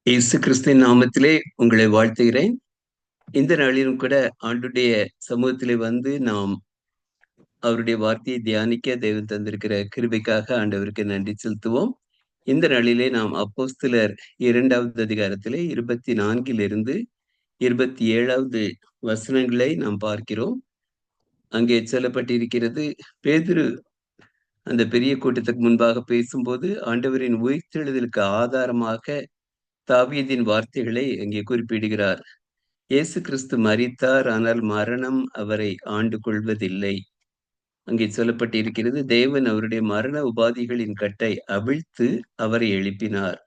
இயேசு கிறிஸ்துவின் நாமத்திலே உங்களை வாழ்த்துகிறேன். இந்த நாளிலும் கூட ஆண்டுடைய சமூகத்திலே வந்து நாம் அவருடைய வார்த்தையை தியானிக்க தேவன் தந்திருக்கிற கிருபைக்காக ஆண்டவருக்கு நன்றி செலுத்துவோம். இந்த நாளிலே நாம் அப்போஸ்தலர் 2வது அதிகாரத்திலே 24 27வது வசனங்களை நாம் பார்க்கிறோம். அங்கே சொல்லப்பட்டிருக்கிறது, பேதுரு அந்த பெரிய கூட்டத்துக்கு முன்பாக பேசும்போது ஆண்டவரின் உயிர்த்தெழுதலுக்கு ஆதாரமாக தாவீதின் வார்த்தைகளை அங்கே குறிப்பிடுகிறார். இயேசு கிறிஸ்து மரித்தார், ஆனால் மரணம் அவரை ஆண்டு கொள்வதில்லை. அங்கே சொல்லப்பட்டிருக்கிறது, தேவன் அவருடைய மரண உபாதிகளின் கட்டை அவிழ்த்து அவரை எழுப்பினார்.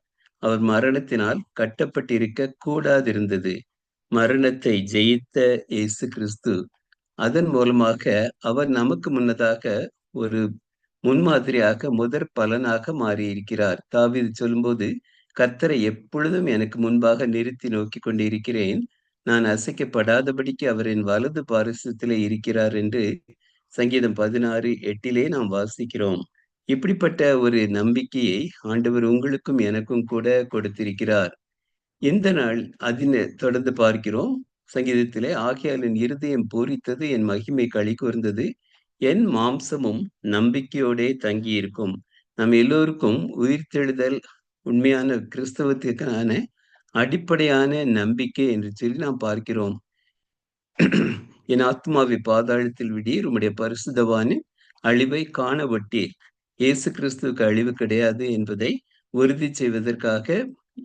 அவர் மரணத்தினால் கட்டப்பட்டிருக்க கூடாதிருந்தது. மரணத்தை ஜெயித்த இயேசு கிறிஸ்து, அதன் மூலமாக அவர் நமக்கு முன்னதாக ஒரு முன்மாதிரியாக முதற் பலனாக மாறியிருக்கிறார். தாவீது சொல்லும்போது, கர்த்தரை எப்பொழுதும் எனக்கு முன்பாக நிறுத்தி நோக்கிக் கொண்டிருக்கிறேன், நான் அசைக்கப்படாதபடிக்கு அவர் என் வலது பாரிசத்திலே இருக்கிறார் என்று சங்கீதம் 16:8 நாம் வாசிக்கிறோம். இப்படிப்பட்ட ஒரு நம்பிக்கையை ஆண்டவர் உங்களுக்கும் எனக்கும் கூட கொடுத்திருக்கிறார். இந்த நாள் தொடர்ந்து பார்க்கிறோம். சங்கீதத்திலே, ஆகையால் என் இருதயம் பூரித்தது, என் மகிமை களி கூர்ந்தது, என் மாம்சமும் நம்பிக்கையோடே தங்கியிருக்கும். நம் எல்லோருக்கும் உயிர்த்தெழுதல் உண்மையான கிறிஸ்தவத்திற்கான அடிப்படையான நம்பிக்கை என்று சொல்லி நாம் பார்க்கிறோம். என் ஆத்மாவை பாதாளத்தில் விடீர், உம்முடைய பரிசுத்தவானின் அழிவை காண ஒட்டீர். இயேசு கிறிஸ்துவுக்கு அழிவு கிடையாது என்பதை உறுதி செய்வதற்காக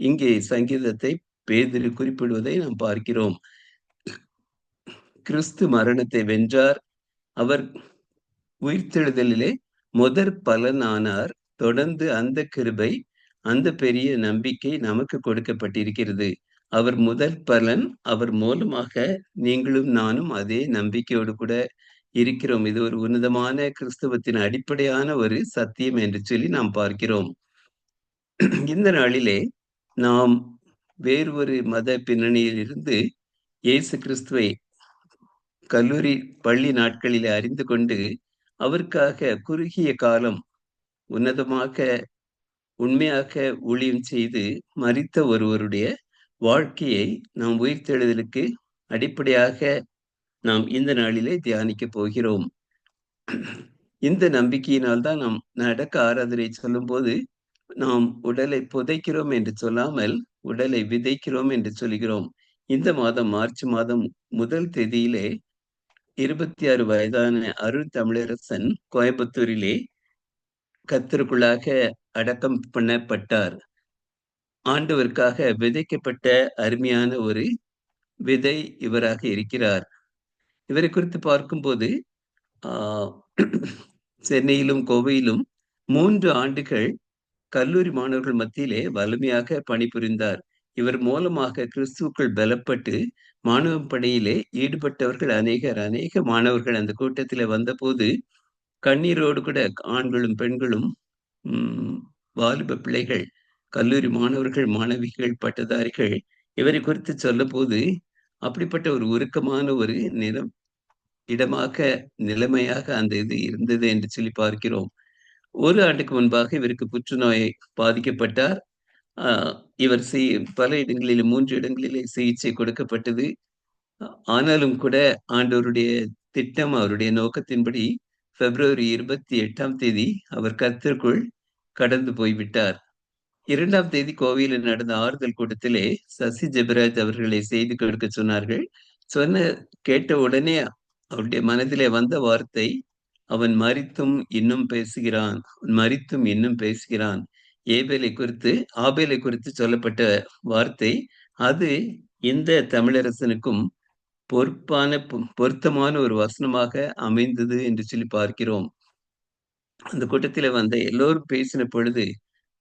இங்கே சங்கீதத்தை பேதுரு குறிப்பிடுவதை நாம் பார்க்கிறோம். கிறிஸ்து மரணத்தை வென்றார். அவர் உயிர்த்தெழுதலிலே முதற் பலனானார். தொடர்ந்து அந்த கிருபை, அந்த பெரிய நம்பிக்கை நமக்கு கொடுக்கப்பட்டிருக்கிறது. அவர் முதல் பலன். அவர் மூலமாக நீங்களும் நானும் அதே நம்பிக்கையோடு கூட இருக்கிறோம். இது ஒரு உன்னதமான கிறிஸ்தவத்தின் அடிப்படையான ஒரு சத்தியம் என்று சொல்லி நாம் பார்க்கிறோம். இந்த நாளிலே நாம் வேறு ஒரு மத பின்னணியில் இருந்து இயேசு கிறிஸ்துவை கல்லூரி பள்ளி நாட்களிலே அறிந்து கொண்டு அவருக்காக குறுகிய காலம் உன்னதமாக உண்மையாக ஊழியம் செய்து மரித்த ஒருவருடைய வாழ்க்கையை நாம் உயிர்த்தெழுதலுக்கு அடிப்படையாக நாம் இந்த நாளிலே தியானிக்கப் போகிறோம். இந்த நம்பிக்கையினால் தான் நாம் நடக்க ஆராதனை சொல்லும்போது, நாம் உடலை புதைக்கிறோம் என்று சொல்லாமல் உடலை விதைக்கிறோம் என்று சொல்கிறோம். இந்த மாதம் மார்ச் மாதம் 1 தேதியிலே 26 வயதான அருள் தமிழரசன் கோயம்புத்தூரிலே கர்த்தருக்குள்ளாக அடக்கம் பண்ணப்பட்டார். ஆண்டவருக்காக விதைக்கப்பட்ட அருமையான ஒரு விதை இவராக இருக்கிறார். இவரை குறித்து பார்க்கும்போது, ஆ சென்னையிலும் கோவையிலும் 3 ஆண்டுகள் கல்லூரி மாணவர்கள் மத்தியிலே வலிமையாக பணிபுரிந்தார். இவர் மூலமாக கிறிஸ்துவுக்குள் பலப்பட்டு மாணவ பணியிலே ஈடுபட்டவர்கள் அநேகர். அநேக மாணவர்கள் அந்த கூட்டத்திலே வந்தபோது கண்ணீரோடு கூட ஆண்களும் பெண்களும், ம் வாலிப பிள்ளைகள், கல்லூரி மாணவர்கள், மாணவிகள், பட்டதாரிகள் இவரை குறித்து சொல்லப்போது, அப்படிப்பட்ட ஒரு உருக்கமான ஒரு இடமாக, நிலைமையாக அந்த இது இருந்தது என்று சொல்லி பார்க்கிறோம். 1 ஆண்டுக்கு முன்பாக இவருக்கு புற்றுநோய் பாதிக்கப்பட்டார். அ இவர் பல இடங்களிலே 3 இடங்களிலே சிகிச்சை கொடுக்கப்பட்டது. ஆனாலும் கூட ஆண்டவருடைய திட்டம், அவருடைய நோக்கத்தின்படி பிப்ரவரி 28ஆம் தேதி அவர் கர்த்தருக்குள் கடந்து போய்விட்டார். 2ஆம் தேதி கோவையில நடந்த ஆறுதல் கூட்டத்திலே சசி ஜெபராஜ் அவர்களை செய்தி கொடுக்க சொன்னார்கள். கேட்ட உடனே அவருடைய மனதிலே வந்த வார்த்தை, அவன் மரித்தும் இன்னும் பேசுகிறான், மரித்தும் இன்னும் பேசுகிறான். ஆபேலை குறித்து சொல்லப்பட்ட வார்த்தை, அது இந்த தமிழரசனுக்கும் பொருத்தமான ஒரு வசனமாக அமைந்தது என்று சொல்லி பார்க்கிறோம். அந்த கூட்டத்திலே வந்த எல்லோரும் பேசின பொழுது,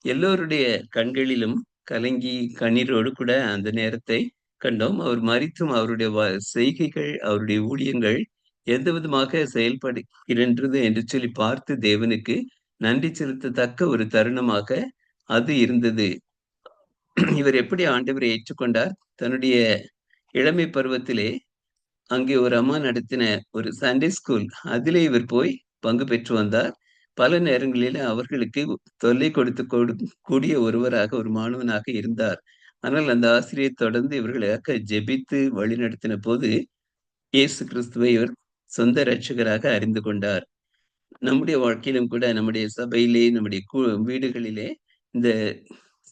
எல்லோருடைய கண்களிலும் கலங்கி கண்ணீரோடு கூட அந்த நேரத்தை கண்டோம். அவர் மரித்தும் அவருடைய செய்கைகள், அவருடைய ஊழியங்கள் எந்த விதமாக செயல்படுகின்றது என்று சொல்லி பார்த்து தேவனுக்கு நன்றி செலுத்தத்தக்க ஒரு தருணமாக அது இருந்தது. இவர் எப்படி ஆண்டவரை ஏற்றுக்கொண்டார்? தன்னுடைய இளமை பருவத்திலே அங்கே ஒரு அம்மா நடத்தின ஒரு சண்டே ஸ்கூல், அதிலே இவர் போய் பங்கு பெற்று வந்தார். பல நேரங்களிலே அவர்களுக்கு தொல்லை கொடுத்து கூடிய ஒருவராக, ஒரு மாணவனாக இருந்தார். ஆனால் அந்த ஆசிரியர் தொடர்ந்து இவர்களுக்காக ஜெபித்து வழிநடத்தின போது, இயேசு கிறிஸ்துவை இவர் சொந்த இரட்சகராக அறிந்து கொண்டார். நம்முடைய வாழ்க்கையிலும் கூட நம்முடைய சபையிலே, நம்முடைய வீடுகளிலே இந்த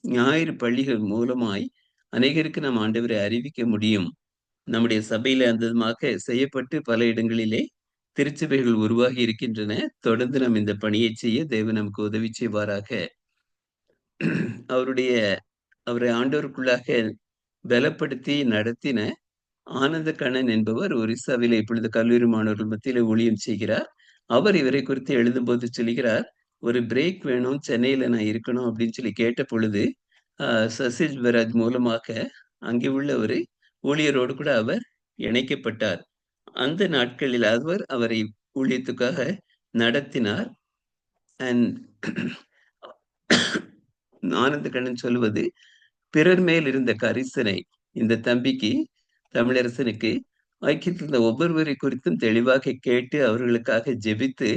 ஞாயிறு பள்ளிகள் மூலமாய் அநேகருக்கு நாம் ஆண்டவரை அறிவிக்க முடியும். நம்முடைய சபையில அந்த விதமாக செய்யப்பட்டு பல இடங்களிலே திருச்சபைகள் உருவாகி இருக்கின்றன. தொடர்ந்து நாம் இந்த பணியை செய்ய தேவன் நமக்கு உதவி செய்வாராக. அவருடைய அவரை ஆண்டவருக்குள்ளாக பலப்படுத்தி நடத்தின ஆனந்த கண்ணன் என்பவர் ஒரிஸ்சாவிலே இப்பொழுது கல்லூரி மாணவர்கள் மத்தியிலே ஊழியம் செய்கிறார். அவர் இவரை குறித்து எழுதும்போது சொல்லுகிறார், "ஒரு பிரேக் வேணும். சென்னையில நான் இருக்கணும்." அப்படின்னு சொல்லி கேட்ட பொழுது, அ சசி ஜெபராஜ் மூலமாக அங்கே உள்ள ஒரு ஊழியரோடு கூட அவர் இணைக்கப்பட்டார். அந்த நாட்களில் அவர் அவரை ஊழியத்துக்காக நடத்தினார். அண்ட் ஆனந்த கண்ணன் சொல்லுவது, பிறர் மேல் இருந்த கரிசனை இந்த தம்பிக்கு, தமிழரசனுக்கு ஐக்கியத்தில் இருந்த ஒவ்வொருவரை குறித்தும் தெளிவாக கேட்டு அவர்களுக்காக ஜெபித்து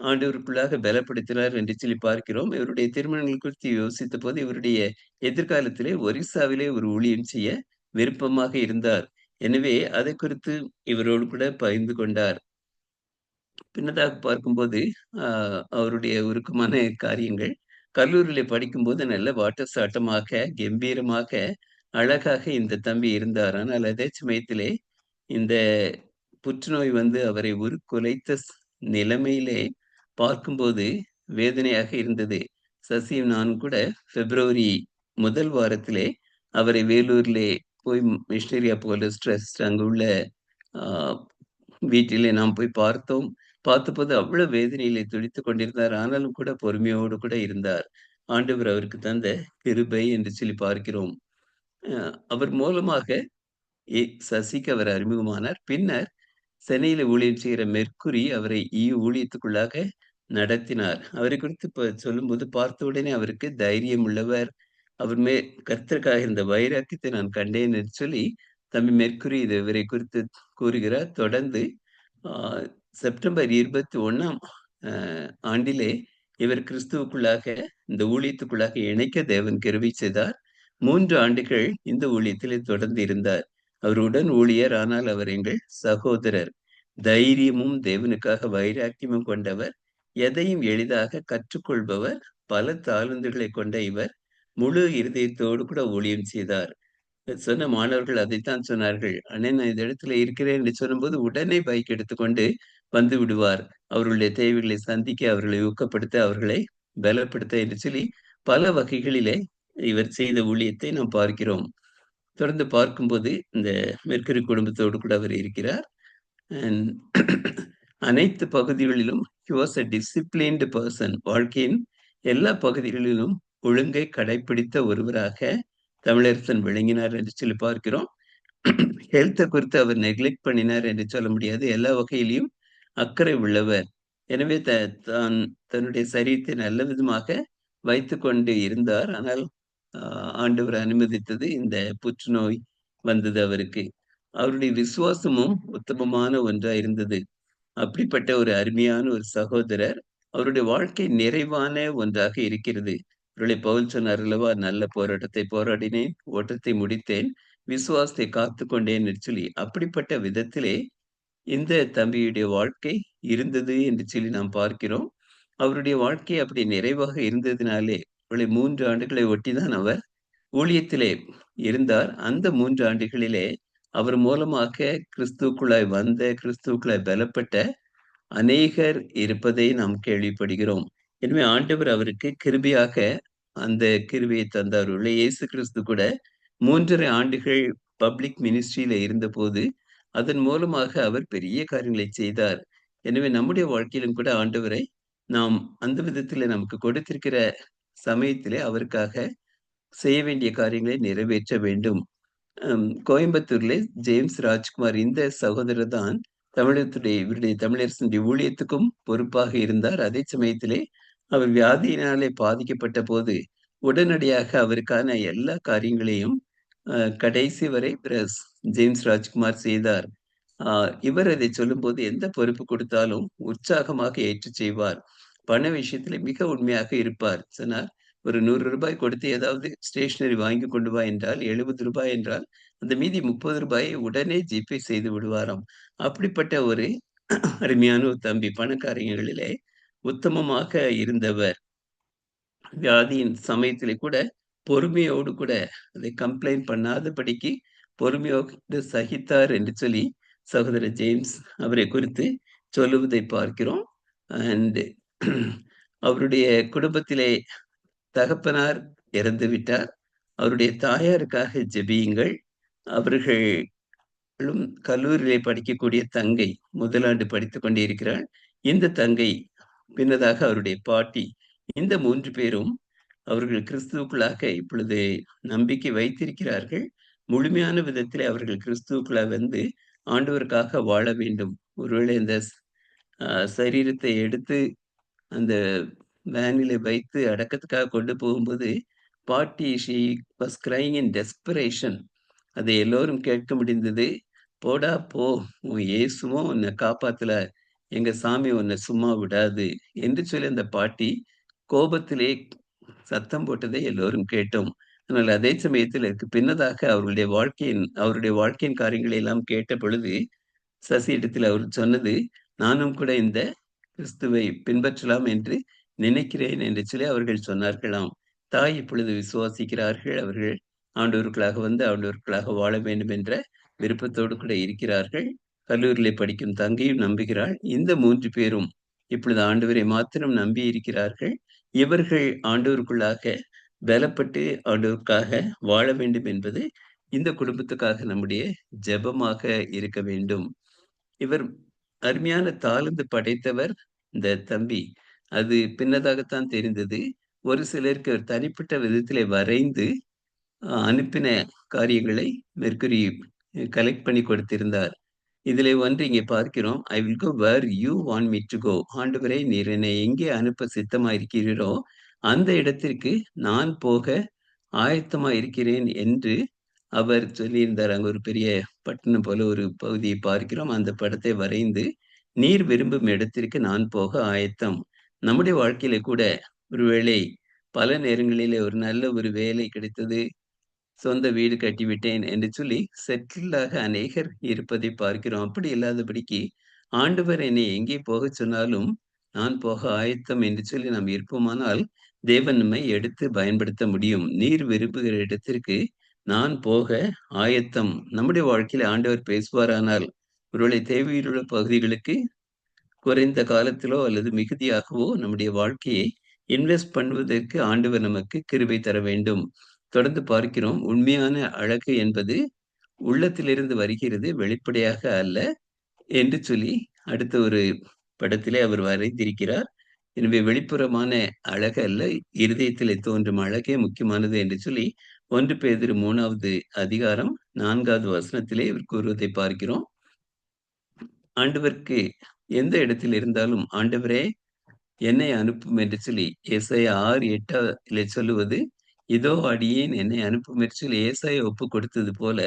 ஆண்டவருக்குள்ளாக பலப்படுத்தினார் என்று சொல்லி பார்க்கிறோம். இவருடைய திருமணங்கள் குறித்து யோசித்தபோது, இவருடைய எதிர்காலத்திலே ஒரிஸ்சாவிலே ஒரு ஊழியம் செய்ய விருப்பமாக இருந்தார். எனவே அதை குறித்து இவரோடு கூட பகிர்ந்து கொண்டார். பின்னதாக பார்க்கும்போது, அ அவருடைய உருக்கமான காரியங்கள், கல்லூரியிலே படிக்கும்போது நல்ல வாட்டசாட்டமாக, கெம்பீரமாக, அழகாக இந்த தம்பி இருந்தார். ஆனால் அதே சமயத்திலே இந்த புற்றுநோய் வந்து அவரை உருக்குலைத்த நிலைமையிலே பார்க்கும்போது வேதனையாக இருந்தது. சசியும் நானும் கூட பிப்ரவரி முதல் வாரத்திலே அவரை வேலூரிலே போய் மிஷனரி அப்போலோஸ் ட்ரஸ்ட் அங்குள்ள ஆ வீட்டிலே நாம் போய் பார்த்தோம். பார்த்தபோது அவ்வளவு வேதனையிலே துடித்துக் கொண்டிருந்தார். ஆனாலும் கூட பொறுமையோடு கூட இருந்தார். ஆண்டவர் அவருக்கு தந்த கிருபை என்று சொல்லி பார்க்கிறோம். அ அவர் மூலமாக சசிக்கு அவர் அறிமுகமானார். பின்னர் சென்னையில ஊழியம் செய்கிற மெர்க்குரி அவரை ஊழியத்துக்குள்ளாக நடத்தினார். அவரை குறித்து இப்ப சொல்லும்போது பார்த்த உடனே அவருக்கு தைரியம் உள்ளவர். அவர் கர்த்தருக்காக இருந்த வைராக்கியத்தை நான் கண்டேன் என்று சொல்லி தம்பி மெர்க்குரி இவரை குறித்து கூறுகிறார். தொடர்ந்து ஆ செப்டம்பர் 21ஆம் அ ஆண்டிலே இவர் கிறிஸ்துவுக்குள்ளாக இந்த ஊழியத்துக்குள்ளாக இணைக்க தேவன் கிருபை செய்தார். 3 ஆண்டுகள் இந்த ஊழியத்திலே தொடர்ந்து இருந்தார். அவர் உடன் ஊழியர். ஆனால் அவர் எங்கள் சகோதரர். தைரியமும் தேவனுக்காக வைராக்கியமும் கொண்டவர். எதையும் எளிதாக கற்றுக்கொள்பவர். பல தாளந்துகளை கொண்ட இவர் முழு இருதயத்தோடு கூட ஊழியம் செய்தார். சொன்ன மாணவர்கள் அதைத்தான் சொன்னார்கள். "அண்ணே நான் இந்த இடத்துல இருக்கிறேன்" என்று சொல்லும்போது, உடனே பைக் எடுத்துக்கொண்டு வந்து விடுவார். அவர்களுடைய தேவைகளை சந்திக்க, அவர்களை ஊக்கப்படுத்த, அவர்களை பலப்படுத்த என்று சொல்லி பல வகைகளிலே இவர் செய்த ஊழியத்தை நாம் பார்க்கிறோம். தொடர்ந்து பார்க்கும்போது, இந்த மெர்க்குரி குடும்பத்தோடு கூட அவர் இருக்கிறார். அண்ட் அனைத்து பகுதிகளிலும் he was a disciplined person. வாழ்க்கையின் எல்லா பகுதிகளிலும் ஒழுங்கை கடைப்பிடித்த ஒருவராக தமிழரசன் விளங்கினார் என்று சொல்லி பார்க்கிறோம். ஹெல்த்த குறித்து அவர் நெக்லெக்ட் பண்ணினார் என்று சொல்ல முடியாது. எல்லா வகையிலும் அக்கறை உள்ளவர். எனவே தான் தன்னுடைய சரீரத்தை நல்ல விதமாக வைத்துக்கொண்டு இருந்தார். ஆனால் அ ஆண்டவர் அனுமதித்தது இந்த புற்றுநோய் வந்தது அவருக்கு. அவருடைய விசுவாசமும் உத்தமமான ஒன்றா இருந்தது. அப்படிப்பட்ட ஒரு அருமையான ஒரு சகோதரர். அவருடைய வாழ்க்கை நிறைவான ஒன்றாக இருக்கிறது. பவுல் சொன்னார் அல்லவா, "நல்ல போராட்டத்தை போராடினேன், ஓட்டத்தை முடித்தேன், விசுவாசத்தை காத்துக்கொண்டேன்" என்று சொல்லி. அப்படிப்பட்ட விதத்திலே இந்த தம்பியுடைய வாழ்க்கை இருந்தது என்று சொல்லி நாம் பார்க்கிறோம். அவருடைய வாழ்க்கை அப்படி நிறைவாக இருந்ததினாலே, 3 ஆண்டுகளை ஒட்டிதான் அவர் ஊழியத்திலே இருந்தார். அந்த 3 ஆண்டுகளிலே அவர் மூலமாக கிறிஸ்துவுக்குள்ளாய் வந்த, கிறிஸ்துவுக்குள்ளாய் பலப்பட்ட அநேகர் இருப்பதை நாம் கேள்விப்படுகிறோம். எனவே ஆண்டவர் அவருக்கு கிருபையாக அந்த கிருபையை தந்தார். இயேசு கிறிஸ்து கூட 3 1/2 ஆண்டுகள் பப்ளிக் மினிஸ்ட்ரியில இருந்தபோது, அதன் மூலமாக அவர் பெரிய காரியங்களை செய்தார். எனவே நம்முடைய வாழ்க்கையிலும் கூட ஆண்டவரை நாம் அந்த விதத்திலே நமக்கு கொடுத்திருக்கிற சமயத்திலே அவருக்காக செய்ய வேண்டிய காரியங்களை நிறைவேற்ற வேண்டும். கோயம்புத்தூர்ல ஜேம்ஸ் ராஜ்குமார் இந்த சகோதரர் தான் இவருடைய தமிழரசனுடைய ஊழியத்துக்கும் பொறுப்பாக இருந்தார். அதே சமயத்திலே அவர் வியாதியினாலே பாதிக்கப்பட்ட போது உடனடியாக அவருக்கான எல்லா காரியங்களையும் கடைசி வரை ஜேம்ஸ் ராஜ்குமார் செய்தார். இவர் அதை சொல்லும்போது எந்த பொறுப்பு கொடுத்தாலும் உற்சாகமாக ஏற்றுச் செய்வார். பண விஷயத்திலே மிக உண்மையாக இருப்பார். சொன்னார், ஒரு ₹100 கொடுத்து ஏதாவது ஸ்டேஷனரி வாங்கி கொண்டு வா என்றால் ₹70 என்றால், அந்த மீதி ₹30 உடனே ஜிபே செய்து விடுவாராம். அப்படிப்பட்ட ஒரு அருமையான ஒரு தம்பி பணக்காரங்களிலே உத்தமமாக இருந்தவர். வியாதியின் சமயத்திலே கூட பொறுமையோடு கூட அதை கம்ப்ளைண்ட் பண்ணாதபடிக்கு பொறுமையோடு சகித்தார் என்று சொல்லி சகோதரர் ஜேம்ஸ் அவரை குறித்து சொல்லுவதை பார்க்கிறோம். அண்ட் அவருடைய குடும்பத்திலே தகப்பனார் இறந்து விட்டார். அவருடைய தாயாருக்காக ஜெபியுங்கள். அவர்களும் கல்லூரியிலே படிக்கக்கூடிய தங்கை முதலாண்டு படித்துக் கொண்டிருக்கிறாள். இந்த தங்கை பின்னதாக அவருடைய பாட்டி. இந்த 3 பேரும் அவர்கள் கிறிஸ்துவுக்குள்ளாக இப்பொழுது நம்பிக்கை வைத்திருக்கிறார்கள். முழுமையான விதத்திலே அவர்கள் கிறிஸ்துவுக்குள்ளாக வந்து ஆண்டவருக்காக வாழ வேண்டும். ஒருவேளை இந்த சரீரத்தை எடுத்து அந்த வேனிலே வைத்து அடக்கத்துக்காக கொண்டு போகும்போது, பாட்டி she was crying in desperation. அதை எல்லோரும் கேட்க முடிந்தது. "போடா போ! உன் இயேசுவும் உன்ன காப்பாத்தல. எங்க சாமி உன்ன சும்மா விடாது" என்று சொல்லி அந்த பாட்டி கோபத்திலே சத்தம் போட்டதை எல்லோரும் கேட்டோம். ஆனால் அதே சமயத்தில் இதற்கு பின்னதாக அவருடைய வாழ்க்கையின் காரியங்களை எல்லாம் கேட்ட பொழுது, சசியிடத்தில் அவர் சொன்னது, "நானும் கூட இந்த கிறிஸ்துவை பின்பற்றலாம் என்று நினைக்கிறேன்" என்று சொல்லி அவர்கள் சொன்னார்களாம். தாய் இப்பொழுது விசுவாசிக்கிறார்கள். அவர்கள் ஆண்டவருக்குள்ளாக வந்து ஆண்டவருக்குள்ளாக வாழ வேண்டும் என்ற விருப்பத்தோடு கூட இருக்கிறார்கள். கல்லூரியிலே படிக்கும் தங்கையும் நம்புகிறாள். இந்த 3 பேரும் இப்பொழுது ஆண்டவரை மாத்திரம் நம்பி இருக்கிறார்கள். இவர்கள் ஆண்டவருக்குள்ளாக பலப்பட்டு ஆண்டவருக்காக வாழ வேண்டும் என்பது இந்த குடும்பத்துக்காக நம்முடைய ஜெபமாக இருக்க வேண்டும். இவர் அருமையான தாளந்து படைத்தவர் இந்த தம்பி. அது பின்னதாகத்தான் தெரிந்தது. ஒரு சிலருக்கு அவர் தனிப்பட்ட விதத்திலே வரைந்து அனுப்பின காரியங்களை மெர்க்குரி கலெக்ட் பண்ணி கொடுத்திருந்தார். இதிலே ஒன்று இங்கே பார்க்கிறோம். "I will go where you want me to go." ஆண்டவரே நீர் என்னை எங்கே அனுப்ப சித்தமாயிருக்கிறீரோ, அந்த இடத்திற்கு நான் போக ஆயத்தமாயிருக்கிறேன் என்று அவர் சொல்லியிருந்தார். அங்க ஒரு பெரிய பட்டணம் போல ஒரு பகுதியை பார்க்கிறோம். அந்த படத்தை வரைந்து, "நீர் விரும்பும் இடத்திற்கு நான் போக ஆயத்தம்." நம்முடைய வாழ்க்கையிலே கூட ஒருவேளை பல நேரங்களிலே ஒரு நல்ல ஒரு வேலை கிடைத்தது, சொந்த வீடு கட்டிவிட்டேன் என்று சொல்லி செட்டில்டாக அநேகர் இருப்பதை பார்க்கிறோம். அப்படி இல்லாதபடிக்கு ஆண்டவர் என்னை எங்கே போகச் சொன்னாலும் நான் போக ஆயத்தம் என்று சொல்லி நாம் இருப்போமானால், தேவன் நம்மை எடுத்து பயன்படுத்த முடியும். நீர் விரும்புகிற இடத்திற்கு நான் போக ஆயத்தம். நம்முடைய வாழ்க்கையில ஆண்டவர் பேசுவாரானால், ஒருவேளை தேவையுள்ள பகுதிகளுக்கு குறைந்த காலத்திலோ அல்லது மிகுதியாகவோ நம்முடைய வாழ்க்கையை இன்வெஸ்ட் பண்ணுவதற்கு ஆண்டவர் நமக்கு கிருபை தர வேண்டும். தொடர்ந்து பார்க்கிறோம். உண்மையான அழகு என்பது உள்ளத்திலிருந்து வருகிறது, வெளிப்படையாக அல்ல என்று சொல்லி அடுத்த ஒரு படத்திலே அவர் வரைந்திருக்கிறார். எனவே வெளிப்புறமான அழகு அல்ல, இருதயத்திலே தோன்றும் அழகே முக்கியமானது என்று சொல்லி 1 பேதுரு 3வது அதிகாரம் 4வது வசனத்திலே இவர் கூறுவதை பார்க்கிறோம். ஆண்டவருக்கு எந்த இடத்தில் இருந்தாலும், "ஆண்டவரே என்னை அனுப்பும்" என்று சொல்லி ஏசாயா 6:8 சொல்லுவது, "இதோ அடியேன் என்னை அனுப்பும்" என்று சொல்லி ஏசாயா ஒப்புக் கொடுத்தது போல,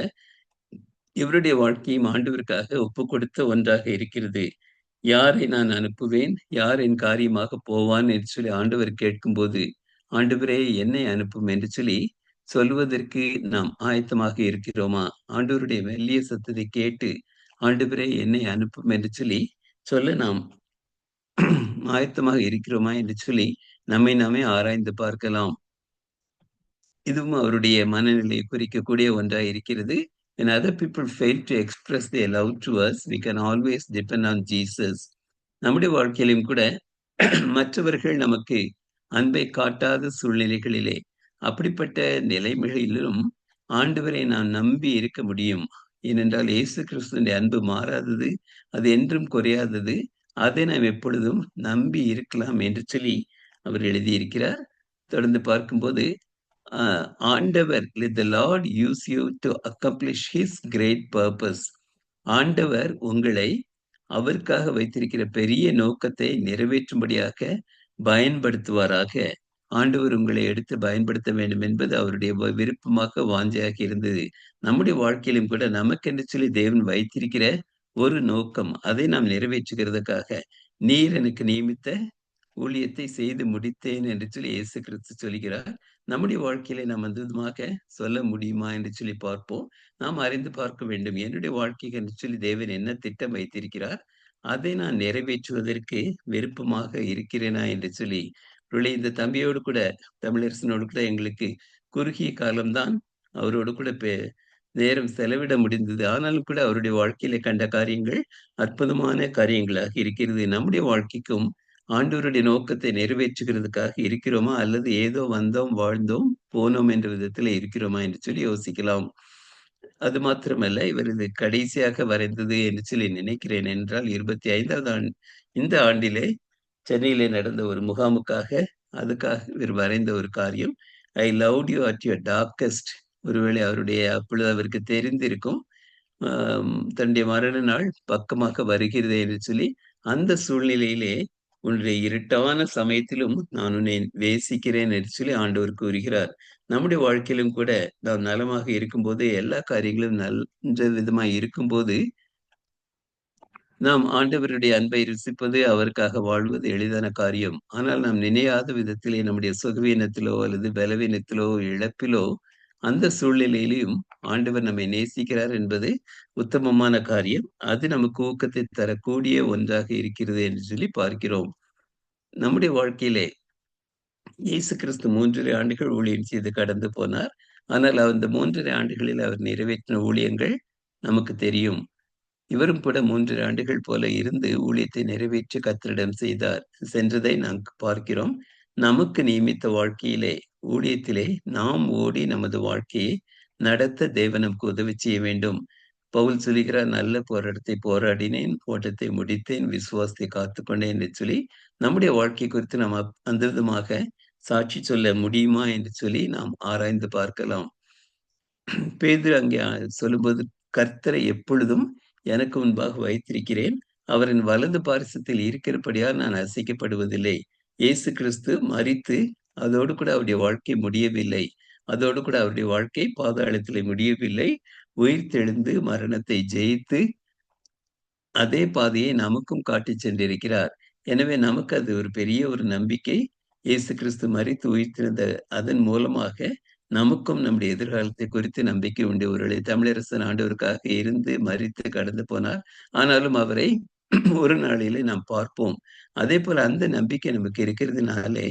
இவருடைய வாழ்க்கையும் ஆண்டவருக்காக ஒப்புக் கொடுத்த ஒன்றாக இருக்கிறது. யாரை நான் அனுப்புவேன்? யார் என் காரியமாக போவான்? என்று சொல்லி ஆண்டவர் கேட்கும்போது, "ஆண்டவரே என்னை அனுப்பும்" என்று சொல்லி சொல்வதற்கு நாம் ஆயத்தமாக இருக்கிறோமா? ஆண்டவருடைய மெல்லிய சத்தத்தை கேட்டு, "ஆண்டவரே என்னை அனுப்பும்" என்று சொல்லி சொல்ல நாம் ஆயத்தமாக இருக்கிறோமா என்று சொல்லி நம்மை நாமே ஆராய்ந்து பார்க்கலாம். இதுவும் அவருடைய மனநிலையை குறிக்கக்கூடிய ஒன்றாய் இருக்கிறது. When other people fail to express their love to us, we can always depend on Jesus. நம்முடைய வாழ்க்கையிலும் கூட மற்றவர்கள் நமக்கு அன்பை காட்டாத சூழ்நிலைகளிலே, அப்படிப்பட்ட நிலைமைகளிலும் ஆண்டவரை நாம் நம்பி இருக்க முடியும். ஏனென்றால் இயேசு கிறிஸ்துவினுடைய அன்பு மாறாதது, அது என்றும் குறையாதது. அதை நாம் எப்பொழுதும் நம்பி இருக்கலாம் என்று சொல்லி அவர் எழுதியிருக்கிறார். தொடர்ந்து பார்க்கும்போது, அ ஆண்டவர் "Let the Lord use you to accomplish his great purpose." ஆண்டவர் உங்களை அவருக்காக வைத்திருக்கிற பெரிய நோக்கத்தை நிறைவேற்றும்படியாக பயன்படுத்துவாராக. ஆண்டவர் உங்களை எடுத்து பயன்படுத்த வேண்டும் என்பது அவருடைய விருப்பமாக, வாஞ்சையாக இருந்தது. நம்முடைய வாழ்க்கையிலும் கூட நமக்கென்று சொல்லி தேவன் வைத்திருக்கிற ஒரு நோக்கம், அதை நாம் நிறைவேற்றுகிறதற்காக, "நீர் எனக்கு நியமித்த ஊழியத்தை செய்து முடித்தேன் என்று சொல்லி இயேசு கிறிஸ்து சொல்கிறார். நம்முடைய வாழ்க்கையிலே நாம் அந்த விதமாக சொல்ல முடியுமா என்று சொல்லி பார்ப்போம். நாம் அறிந்து பார்க்க வேண்டும். என்னுடைய வாழ்க்கைக்கு என்று சொல்லி தேவன் என்ன திட்டம் வைத்திருக்கிறார்? அதை நான் நிறைவேற்றுவதற்கு விருப்பமாக இருக்கிறேனா என்று சொல்லி, ஒருவேளை இந்த தம்பியோடு கூட தமிழரசனோடு கூட எங்களுக்கு குறுகிய காலம்தான் அவரோடு கூட நேரம் செலவிட முடிந்தது. ஆனாலும் கூட அவருடைய வாழ்க்கையிலே கண்ட காரியங்கள் அற்புதமான காரியங்களாக இருக்கிறது. நம்முடைய வாழ்க்கைக்கும் ஆண்டவருடைய நோக்கத்தை நிறைவேற்றுகிறதுக்காக இருக்கிறோமா? அல்லது ஏதோ வந்தோம், வாழ்ந்தோம், போனோம் என்ற விதத்திலே இருக்கிறோமா என்று சொல்லி யோசிக்கலாம். அது மாத்திரமல்ல, இவர் இது கடைசியாக வரைந்தது என்று சொல்லி நினைக்கிறேன். என்றால் 25வது இந்த ஆண்டிலே சென்னையிலே நடந்த ஒரு முகாமுக்காக, அதுக்காக இவர் வரைந்த ஒரு காரியம். "ஐ loved you at your darkest." ஒருவேளை அவருடைய அப்பொழுது அவருக்கு தெரிந்திருக்கும். தன்னுடைய மரண நாள் பக்கமாக வருகிறது என்று சொல்லி, அந்த சூழ்நிலையிலே, "உன்னுடைய இருட்டான சமயத்திலும் நான் உன்னை நேசிக்கிறேன்" என்று சொல்லி ஆண்டவர் கூறுகிறார். நம்முடைய வாழ்க்கையிலும் கூட நாம் நலமாக இருக்கும்போது, எல்லா காரியங்களும் நல்ல விதமாய் இருக்கும்போது, நாம் ஆண்டவருடைய அன்பை ருசிப்பது, அவருக்காக வாழ்வது எளிதான காரியம். ஆனால் நாம் நினையாத விதத்திலே நம்முடைய சுகவீனத்திலோ, அல்லது பலவீனத்திலோ, இழப்பிலோ, அந்த சூழ்நிலையிலும் ஆண்டவர் நம்மை நேசிக்கிறார் என்பது உத்தமமான காரியம். அது நமக்கு ஊக்கத்தை தரக்கூடிய ஒன்றாக இருக்கிறது என்று சொல்லி பார்க்கிறோம். நம்முடைய வாழ்க்கையிலே இயேசு கிறிஸ்து 3 1/2 ஆண்டுகள் ஊழியம் செய்து கடந்து போனார். ஆனால் அந்த 3 1/2 ஆண்டுகளில் அவர் நிறைவேற்றின ஊழியங்கள் நமக்கு தெரியும். இவரும் கூட 3 ஆண்டுகள் போல இருந்து ஊழியத்தை நிறைவேற்றி கர்த்தரிடம் சென்றதை நாம் பார்க்கிறோம். நமக்கு நியமித்த வாழ்க்கையிலே, ஊழியத்திலே நாம் ஓடி நமது வாழ்க்கையை நடத்த தேவன் நமக்கு உதவி செய்ய வேண்டும். பவுல் சொல்லுகிறார், "நல்ல போராட்டத்தை போராடினேன், ஓட்டத்தை முடித்தேன், விசுவாசத்தை காத்துக்கொண்டேன்" என்று சொல்லி, நம்முடைய வாழ்க்கை குறித்து நாம் அந்த விதமாக சாட்சி சொல்ல முடியுமா என்று சொல்லி நாம் ஆராய்ந்து பார்க்கலாம். பேதுரு அங்கே சொல்லும்போது, "கர்த்தரை எப்பொழுதும் எனக்கு முன்பாக வைத்திருக்கிறேன். அவரின் வலது பார்சத்தில் இருக்கிறபடியால் நான் அசைக்கப்படுவதில்லை." இயேசு கிறிஸ்து மரித்து, அதோடு கூட அவருடைய வாழ்க்கை முடியவில்லை. அதோடு கூட அவருடைய வாழ்க்கை பாதாளத்திலே முடியவில்லை. உயிர்த்தெழுந்து மரணத்தை ஜெயித்து, அதே பாதையை நமக்கும் காட்டிச் சென்றிருக்கிறார். எனவே நமக்கு அது ஒரு பெரிய ஒரு நம்பிக்கை. இயேசு கிறிஸ்து மரித்து உயிர்த்தெழுந்த அதன் மூலமாக நமக்கும் நம்முடைய எதிர்காலத்தை குறித்து நம்பிக்கை உண்டு. ஒருவேளை தமிழரசன் ஆண்டவருக்காக இருந்து மரித்து கடந்து போனார். ஆனாலும் அவரை ஒரு நாளிலே நாம் பார்ப்போம். அதேபோல அந்த நம்பிக்கை நமக்கு இருக்கிறதுனாலே,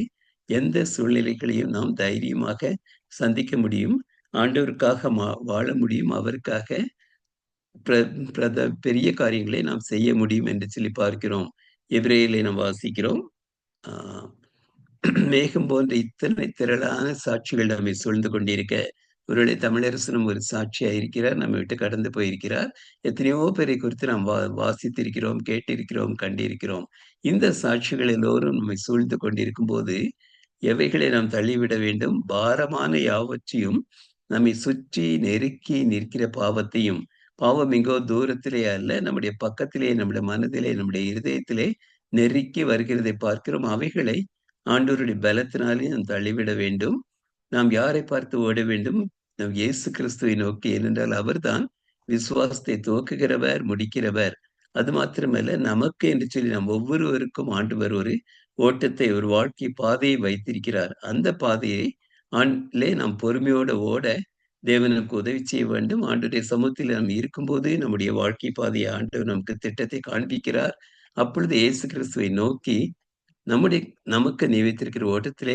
எந்த சூழ்நிலைகளையும் நாம் தைரியமாக சந்திக்க முடியும். ஆண்டவருக்காக வாழ முடியும். அவருக்காக பிர பிரத பெரிய காரியங்களை நாம் செய்ய முடியும் என்று சொல்லி பார்க்கிறோம். எபிரேயரிலே நாம் வாசிக்கிறோம். ஆ மேகம் போன்ற இத்தனை திரளான சாட்சிகள் நம்மை சூழ்ந்து கொண்டிருக்க, ஒருவேளை தமிழரசனும் ஒரு சாட்சியா இருக்கிறார். நம்மை விட்டு கடந்து போயிருக்கிறார். எத்தனையோ பேரை குறித்து நாம் வாசித்திருக்கிறோம், கேட்டிருக்கிறோம், கண்டிருக்கிறோம். இந்த சாட்சிகள் எல்லோரும் நம்மை சூழ்ந்து கொண்டிருக்கும்போது, எவைகளை நாம் தள்ளிவிட வேண்டும்? பாரமான யாவற்றையும், நம்மை சுற்றி நெருக்கி நிற்கிற பாவத்தையும், பாவம் எங்கோ தூரத்திலே அல்ல, நம்முடைய பக்கத்திலே, நம்முடைய மனதிலே, நம்முடைய இருதயத்திலே நெருக்கி வருகிறதை பார்க்கிறோம். அவைகளை ஆண்டவருடைய பலத்தினாலே நாம் தள்ளிவிட வேண்டும். நாம் யாரை பார்த்து ஓட வேண்டும்? நம் இயேசு கிறிஸ்துவை நோக்கி. ஏனென்றால் அவர்தான் விசுவாசத்தை துவக்குகிறவர், முடிக்கிறவர். அது மாத்திரமல்ல, நமக்கு என்று சொல்லி நாம் ஒவ்வொருவருக்கும் ஆண்டவர் ஒரு ஓட்டத்தை, ஒரு வாழ்க்கை பாதையை வைத்திருக்கிறார். அந்த பாதையை நாம் பொறுமையோடு ஓட தேவன் நமக்கு உதவி செய்ய வேண்டும். ஆண்டவருடைய சமூகத்தில் நாம் இருக்கும்போது நம்முடைய வாழ்க்கை பாதையை ஆண்டவர் நமக்கு திட்டத்தை காண்பிக்கிறார். அப்பொழுது இயேசு கிறிஸ்துவை நோக்கி நமக்கு நியமித்திருக்கிற ஓட்டத்திலே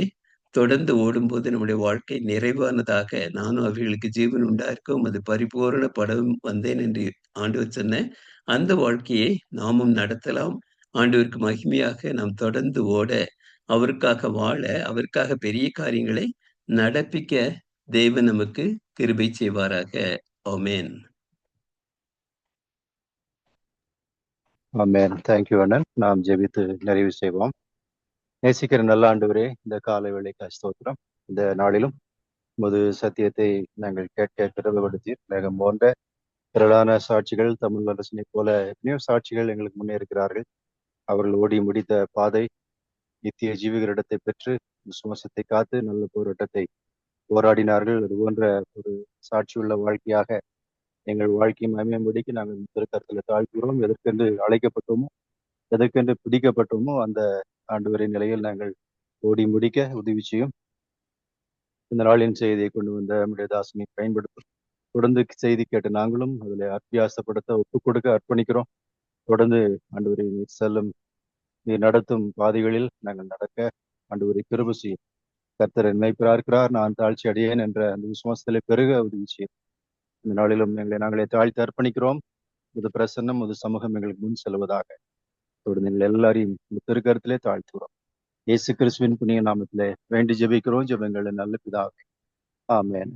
தொடர்ந்து ஓடும்போது நம்முடைய வாழ்க்கை நிறைவானதாக, நானும் அவைகளுக்கு ஜீவன் உண்டாயிருக்கவும் அது பரிபூரணப்படவும் வந்தேன் என்று ஆண்டவர் சொன்ன அந்த வாழ்க்கையை நாமும் நடத்தலாம். ஆண்டவருக்கு மகிமையாக நாம் தொடர்ந்து ஓட, அவருக்காக வாழ, அவருக்காக பெரிய காரியங்களை நடப்பிக்க தேவன் நமக்கு கிருபை செய்வாராக. ஆமென். ஆமென். தேங்க்யூ அண்ணன். நாம் ஜெபித்து நிறைவு செய்வோம். நேசிக்கிற நல்ல ஆண்டவரே, இந்த காலை வேளைக்கு ஸ்தோத்திரம். இந்த நாளிலும் உமது சத்தியத்தை நாங்கள் கேட்க கிருபைப்படுத்தீர். மேகம் போன்ற திரளான சாட்சிகள், தமிழ் அரசனை போல எத்தனையோ சாட்சிகள் எங்களுக்கு முன்னே இருக்கிறார்கள். அவர்கள் ஓடி முடித்த பாதை நித்திய ஜீவிகளிடத்தை பெற்று விசுவாசத்தை காத்து நல்ல போராட்டத்தை போராடினார்கள். அது போன்ற ஒரு சாட்சியுள்ள வாழ்க்கையாக எங்கள் வாழ்க்கையை அமையும்படிக்கு நாங்கள் திருக்கரத்தில் தாழ்கிறோம். எதற்கென்று அழைக்கப்பட்டோமோ, எதற்கென்று பிடிக்கப்பட்டோமோ அந்த ஆண்டவரின் நிலையில் நாங்கள் ஓடி முடிக்க உதவி செய்யும். இந்த நாளின் செய்தியை கொண்டு வந்த நம்முடைய தாசனை பயன்படுத்தும். தொடர்ந்து செய்தி கேட்ட நாங்களும் அதில் அத்தியாசப்படுத்த ஒப்புக் கொடுக்க அர்ப்பணிக்கிறோம். தொடர்ந்து ஆண்டவரை நீர் செல்லும், நீர் நடத்தும் பாதைகளில் நாங்கள் நடக்க ஆண்டவரை கிருபை செய்யும். கர்த்தர் என்னை இருக்கிறார், நான் தாழ்ச்சி அடையேன் என்ற அந்த விசுவாசத்திலே பெருக உதவி செய்யும். இந்த நாளிலும் எங்களை நாங்களே தாழ்த்தி அர்ப்பணிக்கிறோம். இது பிரசன்னம், இது சமூகம் எங்களுக்கு முன் செல்வதாக தொடர்ந்து எங்கள் எல்லாரையும் திருக்கரத்திலே தாழ்த்துகிறோம். இயேசு கிறிஸ்துவின் புண்ணிய நாமத்திலே வேண்டி ஜெபிக்கிறோம். ஜெபங்களை நல்ல பிதாவே, ஆமென்.